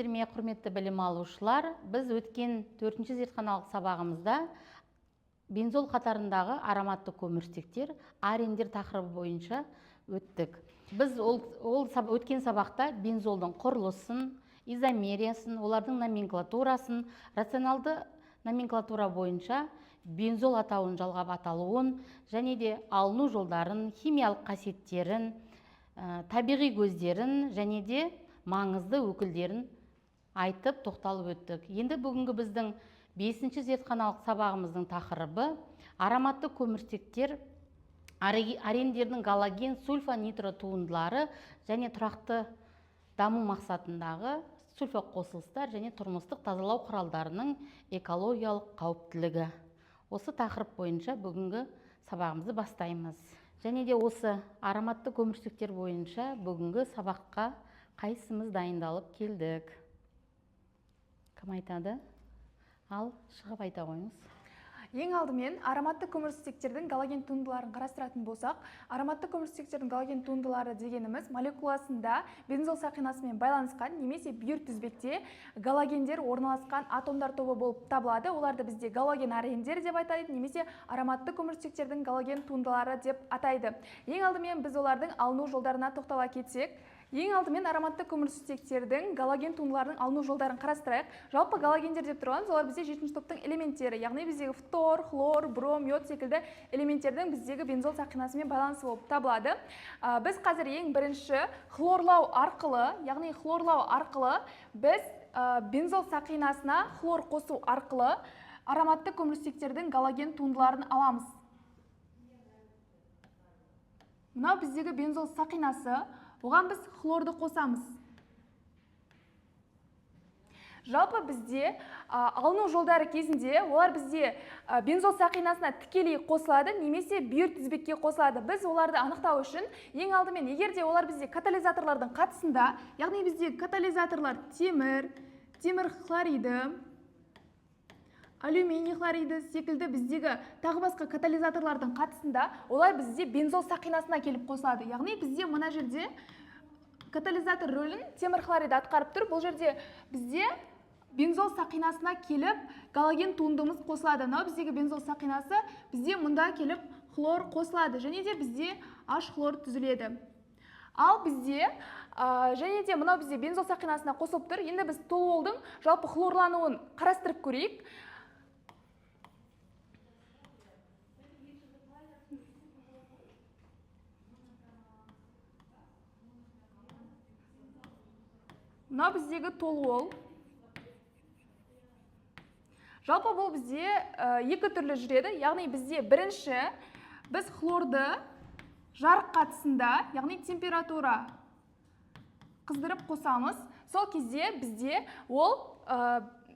бермей, құрметті білім алушылар, біз өткен 4-ші зертханалық сабағымызда бензол қатарындағы ароматты көмірсутектер, арендер тақырыбы бойынша өттік. Біз өткен сабақта бензолдың құрылысын, изомериясын, олардың номенклатурасын, рационалды номенклатура бойынша бензол атауын жалғап аталуын, және де алыну жолдарын, химиялық қасиеттерін, табиғи көздерін және де маңызды өкілдерін айтып тоқталып өттік. Енді бүгінгі біздің 5-ші зертханалық сабағымыздың тақырыбы ароматты көмірсутектер, арендердің галоген, сульфонитро туындылары және тұрақты даму мақсатындағы сульфа қосылыстар және тұрмыстық тазалау құралдарының экологиялық қауіптілігі. Осы тақырып бойынша бүгінгі сабағымызды бастаймыз. Және де осы ароматты көмірсутектер бойынша бүгінгі сабаққа қайсымыз дайындалып келдік? Кім айтады? Ал шығып айта қойыңыз. Ең алдымен ароматты көмірсутектердің галоген туындыларын қарастыратын болсақ, ароматты көмірсутектердің галоген туындылары дегеніміз молекуласында бензол сақинасымен байланысқан немесе бүйір тізбекте галогендер орналасқан атомдар тобы болып табылады. Оларды бізде галоген арендер деп атайды, немесе ароматты көмірсутектердің галоген туындылары деп атайды. Ең алдымен біз олардың алыну жолдарына тоқтала кетсек, ең алдымен ароматты көмірсутектердің галоген туындыларының алыну жолдарын қарастырайық. Жалпы галогендер деп тұрғанымыз, олар бізде 7-ші топтың элементтері, яғни біздегі фтор, хлор, бром, йод секілді элементтердің біздегі бензол сақинасымен байланысы болып табылады. Біз қазір ең бірінші хлорлау арқылы, яғни хлорлау арқылы біз бензол сақинасына хлор қосу арқылы ароматты көмірсутектердің галоген туындыларын аламыз. Мынау біздегі бензол сақинасы, оған біз хлорды қосамыз. Жалпы бізде алыну жолдары кезінде олар бізде бензол сақинасына тікелей қосылады, немесе бүйір тізбекке қосылады. Біз оларды анықтау үшін ең алдымен, егерде олар бізде катализаторлардың қатысында, яғни бізде катализаторлар темір хлориді, алюминий хлориді секілді біздегі тағы басқа катализаторлардың қатысында олар бізде бензол сақинасына келіп қосылады. Яғни бізде мына жерде катализатор рөлін темір хлориді атқарып тұр. Бұл жерде бізде бензол сақинасына келіп галоген туындымыз қосылады. Мынау біздегі бензол сақинасы, бізде мұнда келіп хлор қосылады, және де бізде H хлор түзіледі. Ал бізде және де мынау бізде бензол сақинасына қосылып тұр. Енді біз толуолдың жалпы хлорлануын қарастырып көрейік. Мынау біздегі толуол. Жалпы бұл бізде екі түрлі жүреді. Яғни бізде бірінші біз хлорды жарық қатысында, яғни температура қыздырып қосамыз. Сол кезде бізде ол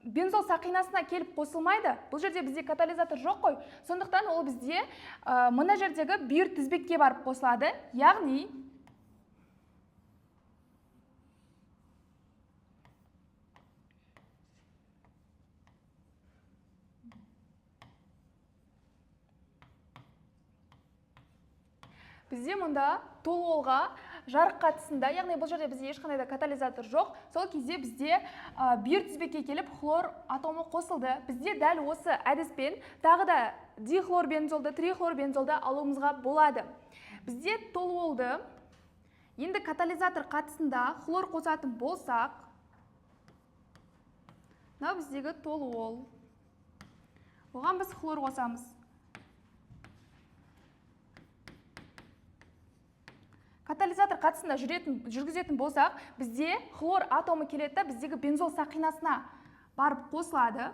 бензол сақинасына келіп қосылмайды. Бұл жерде бізде катализатор жоқ қой. Сондықтан ол бізде мына жердегі бүйір тізбекке барып қосылады. Яғни бізде мұнда толуолға жарық қатысында, яғни бұл жерде бізде ешқандай да катализатор жоқ. Сол кезде бізде бүйір тізбекке келіп хлор атомы қосылды. Бізде дәл осы әдіспен тағы да дихлорбензолды, трихлорбензолды алуымызға болады. Бізде толуолды енді катализатор қатысында хлор қосатын болсақ, мынау біздегі толуол. Оған біз хлор қосамыз. Катализатор қатысында жүргізетін болсақ, бізде хлор атомы келеді, біздегі бензол сақинасына барып қосылады.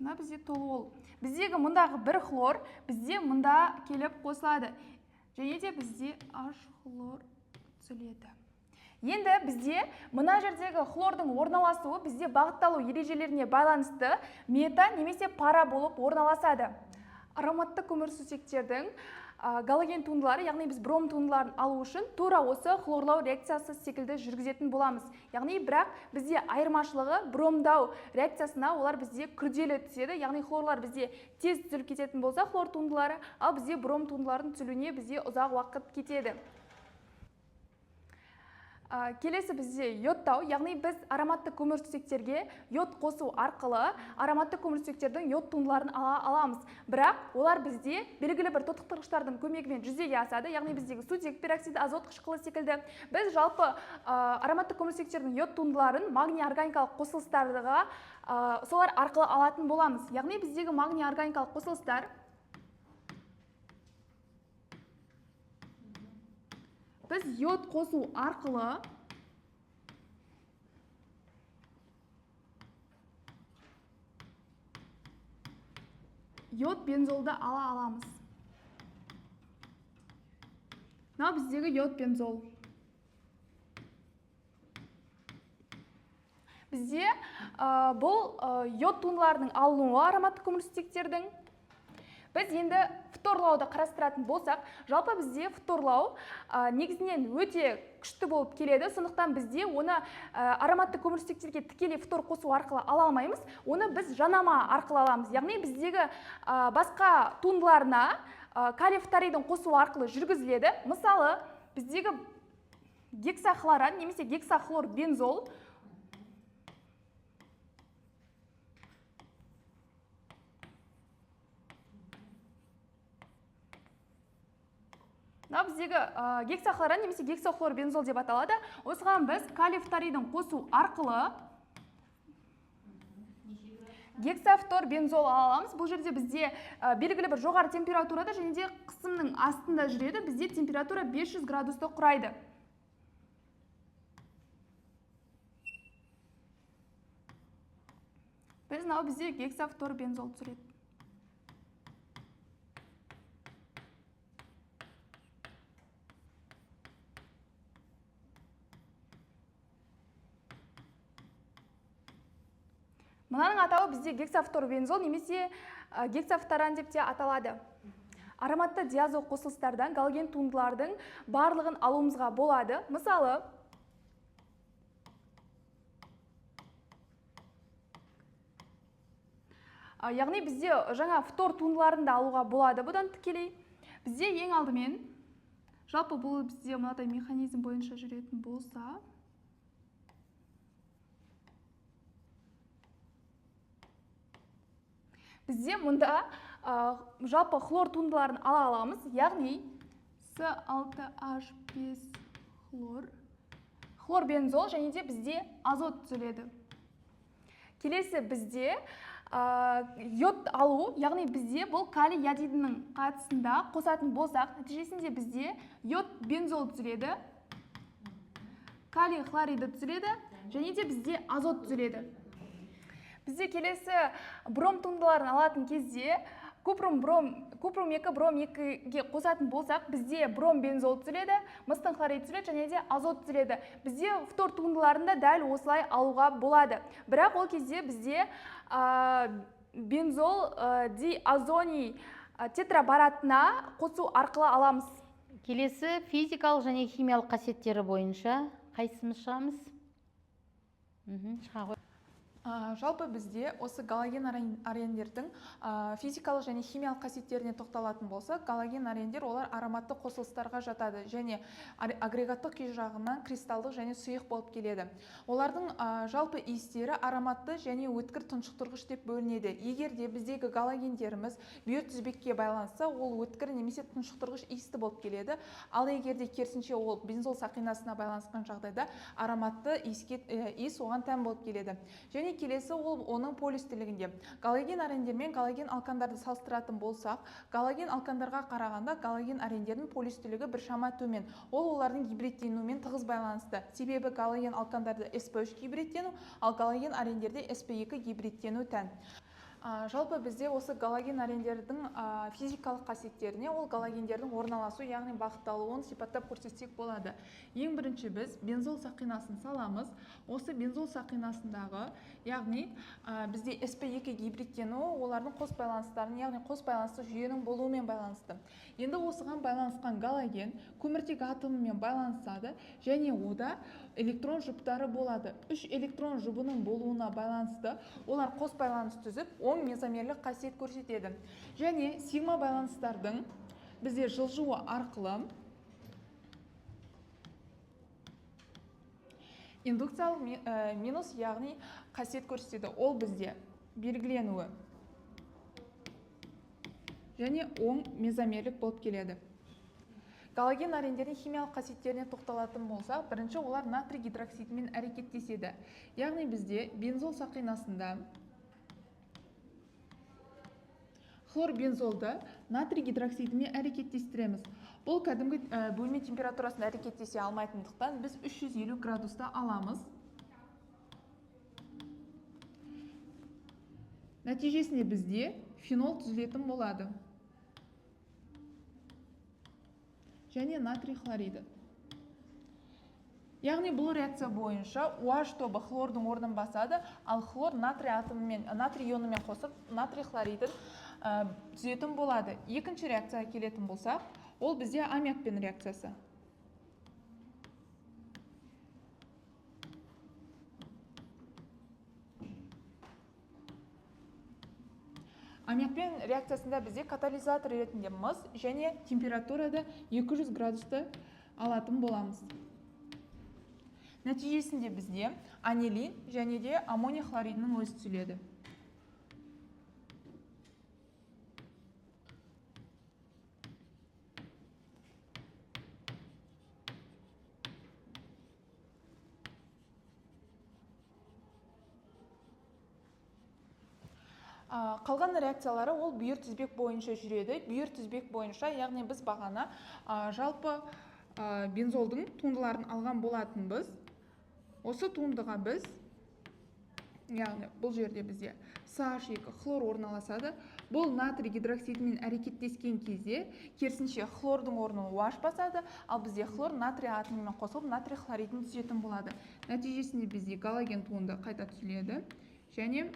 Мына бізде толуол. Біздегі мұндағы бір хлор бізде мұнда келіп қосылады. Және де бізде H хлор түзіледі. Енді бізде мына жердегі хлордың орналасуы бізде бағытталу ережелеріне байланысты мета немесе пара болып орналасады. Ароматты көмірсутектердің галоген туындылары, яғни біз бром туындыларын алу үшін тура осы хлорлау реакциясы секілді жүргізетін боламыз. Яғни бірақ бізде айырмашылығы бромдау реакциясына олар бізде күрделі түседі. Яғни хлорлар бізде тез түзіліп кететін болса хлор туындылары, ал бізде бром туындылардың түзілуіне бізде ұзақ уақыт кетеді. Келесі бізде йодтау, яғни біз ароматты көмірсутектерге йод қосу арқылы ароматты көмірсутектердің йод туындыларын аламыз. Бірақ олар бізде белгілі бір тотықтырғыштардың көмегімен жүзеге асады, яғни біздегі сутек пероксиді, азот қышқылы секілді. Біз жалпы ароматты көмірсутектердің йод туындыларын магний органикалық қосылыстарға солар арқылы алатын боламыз. Яғни біздегі магний органикалық қосылыстар біз йод қосу арқылы йод бензолды ала аламыз. Мынау біздегі йод бензол. Бізде бұл йод туындыларының алынуы ароматты көмірсутектердің. Біз енді фторлауды қарастыратын болсақ, жалпы бізде фторлау негізінен өте күшті болып келеді. Сондықтан бізде оны ароматты көмірсутектерге тікелей фтор қосу арқылы ала алмаймыз. Оны біз жанама арқылы аламыз. Яғни біздегі басқа туындыларына калий фторидін қосу арқылы жүргізіледі. Мысалы, біздегі гексахлоран немесе гексахлор бензол біздегі гексахлоран немесе гексахлор бензол деп аталады. Осыған біз калий фторидін қосу арқылы гексафтор бензол аламыз. Бұл жерде бізде белгілі бір жоғары температурада және де қысымның астында жүреді. Бізде температура 500 градусты құрайды. Бізде гексафтор бензол түсіреді. Мынаның атауы бізде гексафтор бензол немесе гексафторан деп те аталады. Ароматты диазол қосылыстардан галоген туындылардың барлығын алуымызға болады. Мысалы, яғни бізде жаңа фтор туындыларын да алуға болады. Бұдан тікелей бізде ең алдымен, жалпы бұл бізде мынадай механизм бойынша жүретін болса, бізде мұнда жалпы хлор туындыларын ала аламыз, яғни С6H5 хлор бензол және де бізде азот түзіледі. Келесі бізде йод алу, яғни бізде бұл калий ядидінің қатысында қосатын болсақ, нәтижесінде бізде йод бензол түзіледі, калий хлориді түзіледі және де бізде азот түзіледі. Бізде келесі бром туындыларын алатын кезде купрум 2 бром 2-ге қосатын болсақ, бізде бром бензол түзіледі, мыстың хлорид түзіледі және де азот түзіледі. Бізде фтор туындыларында дәл осылай алуға болады. Бірақ ол кезде бізде бензол диазоний тетрабаратына қосу арқылы аламыз. Келесі физикалық және химиялық қасиеттері бойынша қайсымыз шығамыз? Шыға ғой. Жалпы бізде осы галоген арендердің физикалық және химиялық қасиеттеріне тоқталатын болса, галоген арендер олар ароматты қосылыстарға жатады және агрегаттық күй жағынан кристалдық және сұйық болып келеді. Олардың жалпы иістері ароматты және өткір тұншықтырғыш деп бөлінеді. Егер де біздегі галогендеріміз биотүзбекке байланысса, ол өткір немесе тұншықтырғыш иісті болып келеді. Ал егер де керісінше ол бензол сақинасына байланысқан жағдайда ароматты иіс оған тән болып келеді. Және келесі ол оның полюстілігінде. Галоген арендер мен галоген алкандарды салыстыратын болсақ, галоген алкандарға қарағанда галоген арендердің полюстілігі біршама төмен. Ол олардың гибридтенуімен тығыз байланысты. Себебі галоген алкандарды sp3 гибридтену, ал галоген арендерде sp2 гибридтену тән. Жалпы бізде осы галоген арендердің физикалық қасиеттеріне ол галогендердің орналасу, яғни бағытталуын сипаттап көрсетсек болады. Ең бірінші біз бензол сақинасын саламыз. Осы бензол сақинасындағы, яғни бізде sp2 гибридтену олардың қос байланыстарын, яғни қос байланысты жүйенің болуымен байланысты. Енді осыған байланысқан галоген көміртек атомымен байланысады және ода электрон жұптары болады. 3 электрон жұбының болуына байланысты олар қос байланыс түзіп, оң мезомерлік қасиет көрсетеді. Және сигма байланыстардың бізде жылжуы арқылы индукциялық минус яғни қасиет көрсетеді. Ол бізде белгіленуі және оң мезомерлік болып келеді. Галоген арендердің химиялық қасиеттеріне тоқталатын болсақ, бірінші олар натрий гидроксидімен әрекеттеседі. Яғни бізде бензол сақинасында хлорбензолды натрий гидроксидімен әрекеттестіреміз. Бұл кәдімгі бөлме температурасында әрекеттесе алмайтындықтан біз 350 градуста аламыз. Нәтижесінде бізде фенол түзілетін болады. Және натрий хлориді. Яғни бұл реакция бойынша OH тобы хлордың орнын басады, ал хлор натрий ионымен қосып натрий хлоридін түзетін болады. Екінші реакцияға келетін болсақ, ол бізде аммиакпен реакциясы. Аммиакпен реакциясында бізде катализатор ретінде мыс және температурада 200 градусты алатын боламыз. Нәтижесінде бізде анилин және де аммоний хлоридінің өзі түзіледі. Қалған реакциялары ол бүйір тізбек бойынша жүреді. Бүйір тізбек бойынша, яғни біз бағана жалпы бензолдың туындыларын алған болатынбыз. Осы туындыға біз, яғни бұл жерде бізде CH2 хлор орналасады. Бұл натрий гидроксидімен әрекеттескен кезде керісінше хлордың орнын OH басады, ал бізде хлор натрий атомымен қосылып натрий хлоридін түзетін болады. Нәтижесінде бізде галоген туынды қайта түзіледі және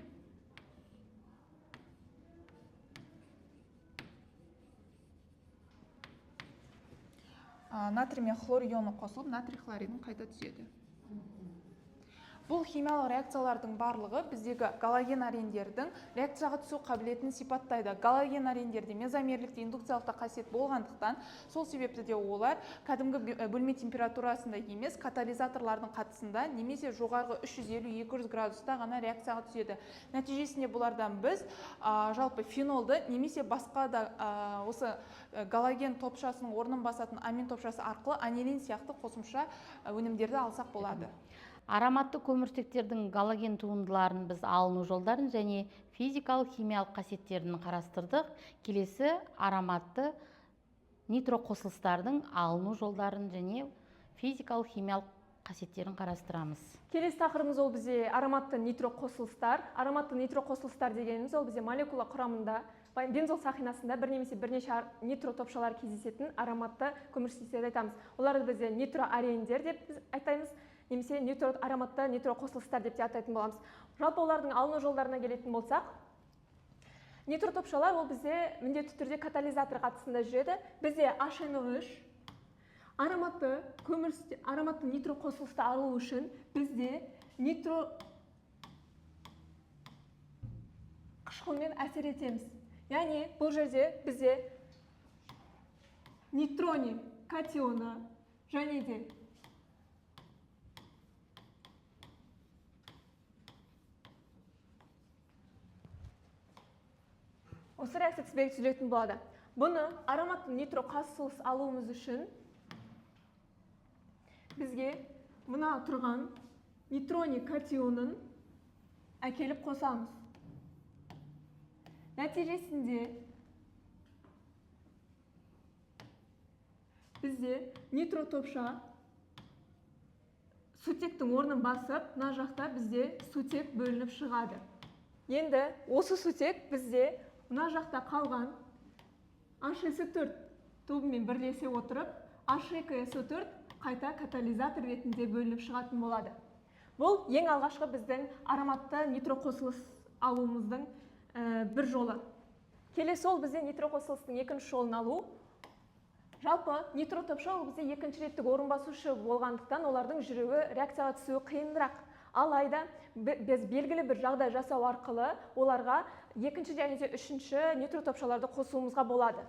натрий мен хлор ионы қосылып натрий хлоридін қайта түседі. Бұл химиялық реакциялардың барлығы біздегі галоген арендердің реакцияға түсу қабілетін сипаттайды. Галоген арендерде мезомерлікте индукциялықта қасиет болғандықтан, сол себепті де олар кәдімгі бөлме температурасында емес, катализаторлардың қатысында немесе жоғарғы 350-200 градуста ғана реакцияға түседі. Нәтижесінде бұлардан біз жалпы фенолды немесе басқа да осы галоген топшасының орнын басатын амин топшасы арқылы анилин сияқты қосымша өнімдерді алсақ болады. Ароматты көміртектердің галоген туындыларын біз алыну жолдарын және физикалық химиялық қасиеттерін қарастырдық. Келесі ароматты нитроқосылыстардың алыну жолдарын және физикалық химиялық қасиеттерін қарастырамыз. Келесі тақырыбымыз ол бізде ароматты нитроқосылыстар. Ароматты нитроқосылыстар дегеніміз ол бізде молекула құрамында бензол сақинасында бір немесе бірнеше нитро топшалар кездесетін ароматты көміртектерді айтамыз. Оларды бізде нитроарендер деп біз айтаймыз, немесе ароматты нитроқосылыстар деп те атайтын боламыз. Жалпы олардың алыну жолдарына келетін болсақ, нитро топшалар ол бізде міндетті түрде катализатор қатысында жүреді. Бізде HNO3 ароматты нитроқосылысты алу үшін бізде нитро қышқылмен әсер етеміз. Яғни бұл жерде бізде нейтроний катионы және де осы реакция тізбегі түзілетін болады. Бұны ароматты нитроқосылыс алуымыз үшін бізге мына тұрған нейтроний катионын әкеліп қосамыз. Нәтижесінде бізде нитро топша сутектің орнын басып, мына жақта бізде сутек бөлініп шығады. Енді осы сутек бізде мына жақта қалған H2S4 тобымен бірлесе отырып, H2SO4 қайта катализатор ретінде бөлініп шығатын болады. Бұл ең алғашқы біздің ароматты нитроқосылыс алуымыздың бір жолы. Келесі ол бізде нитроқосылыстың екінші жолын алу. Жалпы нитро топша ол бізде екінші реттік орын басушы болғандықтан олардың жүруі реакцияға түсуі қиынырақ. Алайда біз белгілі бір жағдай жасау арқылы оларға екінші және де үшінші нитро топшаларды қосуымызға болады.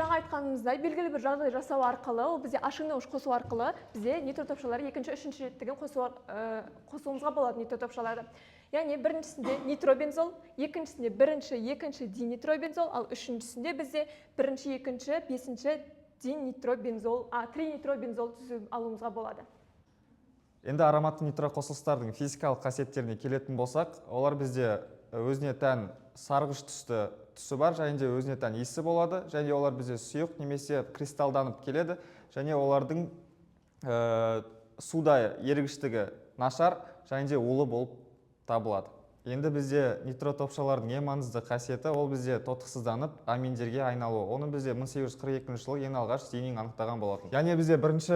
жаңа айтқанымыздай белгілі бір жағдай жасау арқылы, ол бізде ашыңдауыш қосу арқылы бізде нитро-топшалары екінші, үшінші реттігін қосуымызға болады нитро-топшаларды. Яғни біріншісінде нитробензол, екіншісінде бірінші, екінші динитробензол, ал үшіншісінде бізде бірінші, екінші, бесінші динитробензол, тринитробензол түзіп алуымызға болады. Енді ароматты нитроқосылыстардың физикалық қасиеттеріне келетін болсақ, олар бізде өзіне тән сарғыш түсі бар, және де өзіне тән иісі болады, және олар бізде сұйық немесе кристалданып келеді, және олардың суда ерігіштігі нашар, және де улы болып табылады. Енді бізде нитро-топшалардың ең маңызды қасиеті ол бізде тотықсызданып аминдерге айналуы. Оны бізде 1842 жылы ең алғаш Зейнинг анықтаған болатын. Яғни бізде бірінші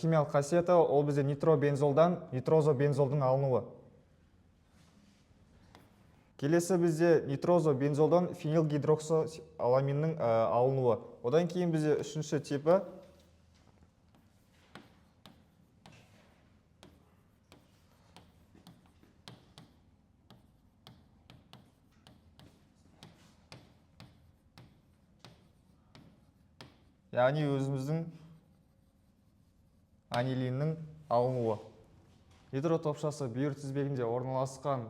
химиялық қасиеті ол бізде нитробензолдан нитрозобензолдың алынуы. Келесі бізде нитрозобензолдан фенилгидроксоаламиннің алынуы. Одан кейін бізде үшінші типі яғни өзіміздің анилиннің алынуы. Нитро-топшасы бүйір тізбегінде орналасқан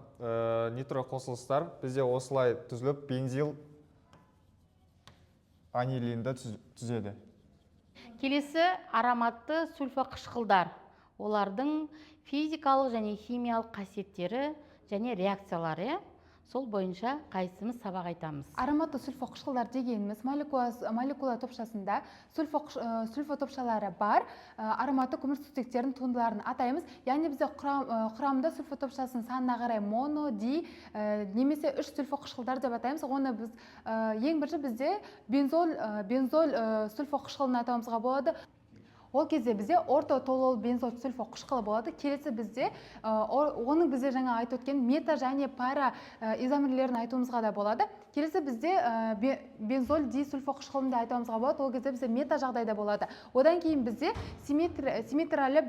нитроқосылыстар бізде осылай түзіліп бензил анилинді түзеді. Келесі ароматты сульфоқышқылдар. Олардың физикалық және химиялық қасиеттері және реакциялары. Сол бойынша қайсымыз сабақ айтамыз. Ароматты сульфоқышқылдар дегеніміз молекула топшасында сульфотопшалары бар ароматты көмірсутектердің туындыларын атаймыз. Яғни бізде құрамында сульфотопшасының санына қарай моно, ди немесе үш сульфоқышқылдар деп атаймыз. Оны біз ең бірінші бізде бензол сульфоқышқылын атауымызға болады. Ол кезде бізде орто-толол бензол сульфоқышқылы болады. Келесі бізде оның бізде жаңа айтып өткен мета және пара изомерлерін айтуымызға да болады. Келесі бізде бензол дисульфоқышқылын да айтуымызға болады. Ол кезде бізде мета жағдайда болады. Одан кейін бізде симметралы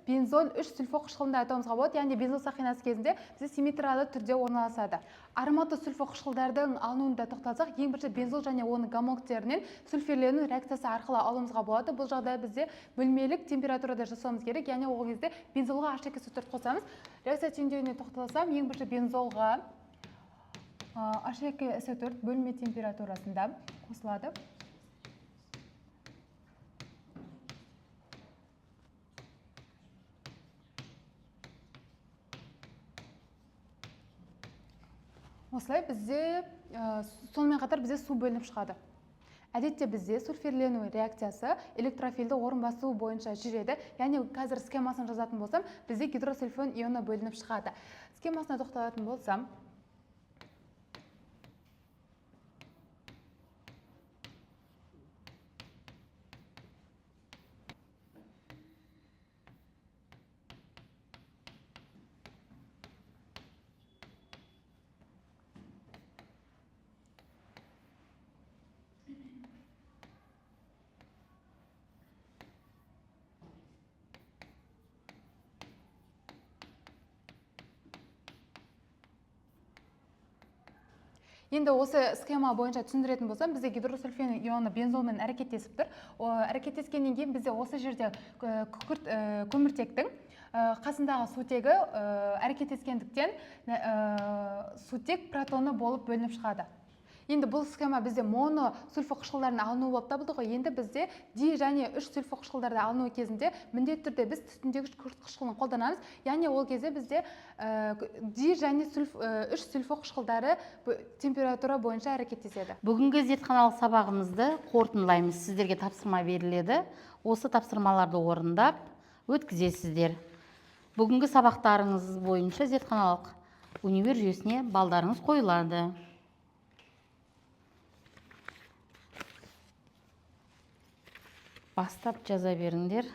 бензол 3 сульфоқышқылын да айтуымызға болады. Яғни бензол сақинасы кезінде бізде симметралы түрде орналасады. Ароматты сульфоқышқылдардың алынуында тоқталсақ, ең бірінші бензол және оның гомологтерінен сульфирлену реакциясы арқылы алуымызға болады. Бұл жағдай бізде бөлмелік температурада жасауымыз керек. Яғни ол кезде бензолға H2SO4 қосамыз. Реакция түйіндеуіне тоқталсам, ең бірінші бензолға H2SO4 бөлме температурасында қосылады. Осылай бізде сонымен қатар бізде су бөлініп шығады. Әдетте бізде сульфирлену реакциясы электрофильді орын басу бойынша жүреді. Яғни қазір схемасын жазатын болсам, бізде гидросульфон ионы бөлініп шығады. Схемасына тоқталатын болсам, енді осы схема бойынша түсіндіретін болсам, бізде гидросульфин ионы бензолмен әрекеттесіп тұр. Әрекеттескеннен кейін бізде осы жерде көміртектің қасындағы сутегі әрекеттескендіктен сутек протоны болып бөлініп шығады. Енді бұл схема бізде моно сульфоқышқылдардың алынуы болып табылды ғой. Енді бізде ди және үш сульфоқышқылдарды алынуы кезінде міндетті түрде біз түтіндегіш күртқышқылын қолданамыз. Яғни ол кезде бізде ди және үш сульфоқышқылдары температура бойынша әрекеттеседі. Бүгінгі зертханалық сабағымызды қорытындылаймыз. Сіздерге тапсырма беріледі. Осы тапсырмаларды орындап өткізесіздер. Бүгінгі сабақтарыңыз бойынша зертханалық универ жүйесіне балдарыңыз қойылады. Бастап жаза беріңдер.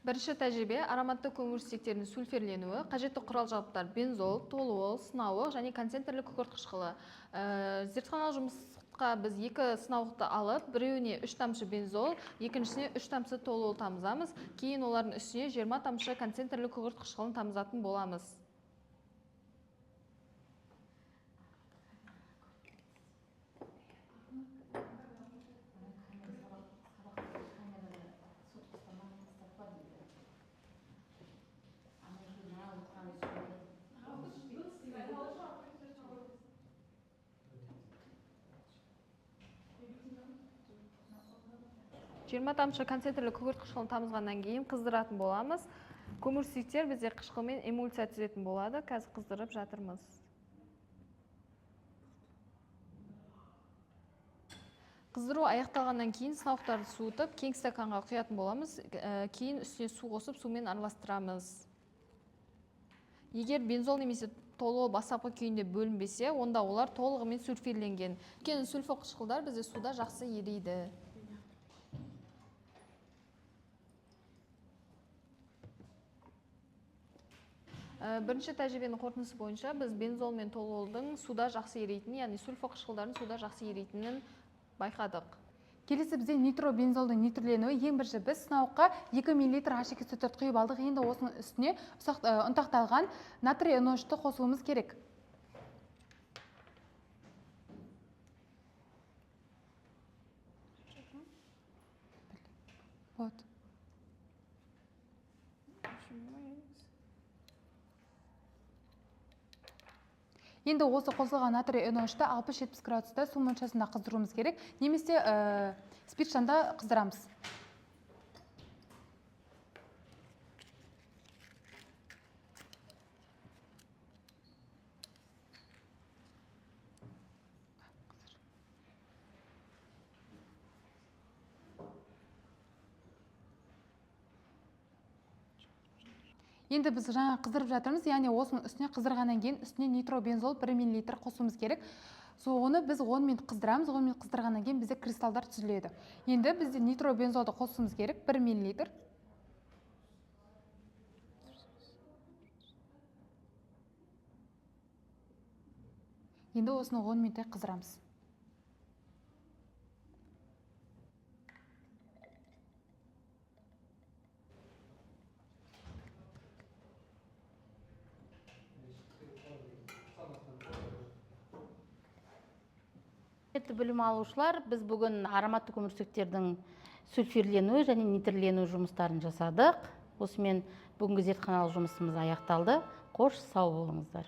Бірінші тәжірибе ароматты көмірсутектердің сульфирленуі, қажетті құрал жабдықтар бензол, толуол, сынауық және концентрлі күкірт қышқылы. Зертханалық жұмысқа біз 2 сынауықты алып, біреуіне 3 тамшы бензол, екіншісіне 3 тамшы толуол тамызамыз, кейін олардың үстіне 20 тамшы концентрлі күкірт қышқылын тамызатын боламыз. Жиырма тамшы концентрлі күкірт қышқылын тамызғаннан кейін қыздыратын боламыз. Көмірсутектер бізде қышқылмен эмульсия түзетін болады. Қазір қыздырып жатырмыз. Қыздыру аяқталғаннан кейін сынауықтарды суытып, кең стаканға құятын боламыз. Кейін үстіне су қосып, сумен араластырамыз. Егер бензол немесе толуол бастапқы күйінде бөлінбесе, онда олар толығымен сульфирленген. Өйткені сульфо қышқылдар бізде суда жақсы ериді. Бірінші тәжірибенің қорытындысы бойынша біз бензол мен толуолдың суда жақсы ерейтінін, яғни сульфо қышқылдардың суда жақсы ерейтінін байқадық. Келесі бізде нитробензолдың нитрленуі. Ең бірінші біз сынауыққа 2 мл H2SO4 құйып алдық. Енді осының үстіне ұнтақталған натрий NO3-ті қосуымыз керек. Вот. Енді осы қосылған натрий NO3-ті 60-70 градуста су мөлшерінде қыздыруымыз керек, немесе спирт шамда қыздырамыз. Енді біз жаңа қыздырып жатырмыз, яғни осының үстіне қыздырғаннан кейін үстіне нитробензол 1 мл қосуымыз керек. Оны біз 10 минут қыздырамыз, 10 минут қыздырғаннан кейін бізде кристалдар түзіледі. Енді бізде нитробензолды қосуымыз керек 1 мл. Енді осыны 10 минут қыздырамыз. Білім алушылар, біз бүгін ароматты көмірсутектердің сульфирленуі және нитрленуі жұмыстарын жасадық. Осымен бүгінгі зертханалық жұмысымыз аяқталды. Қош, сау болыңыздар.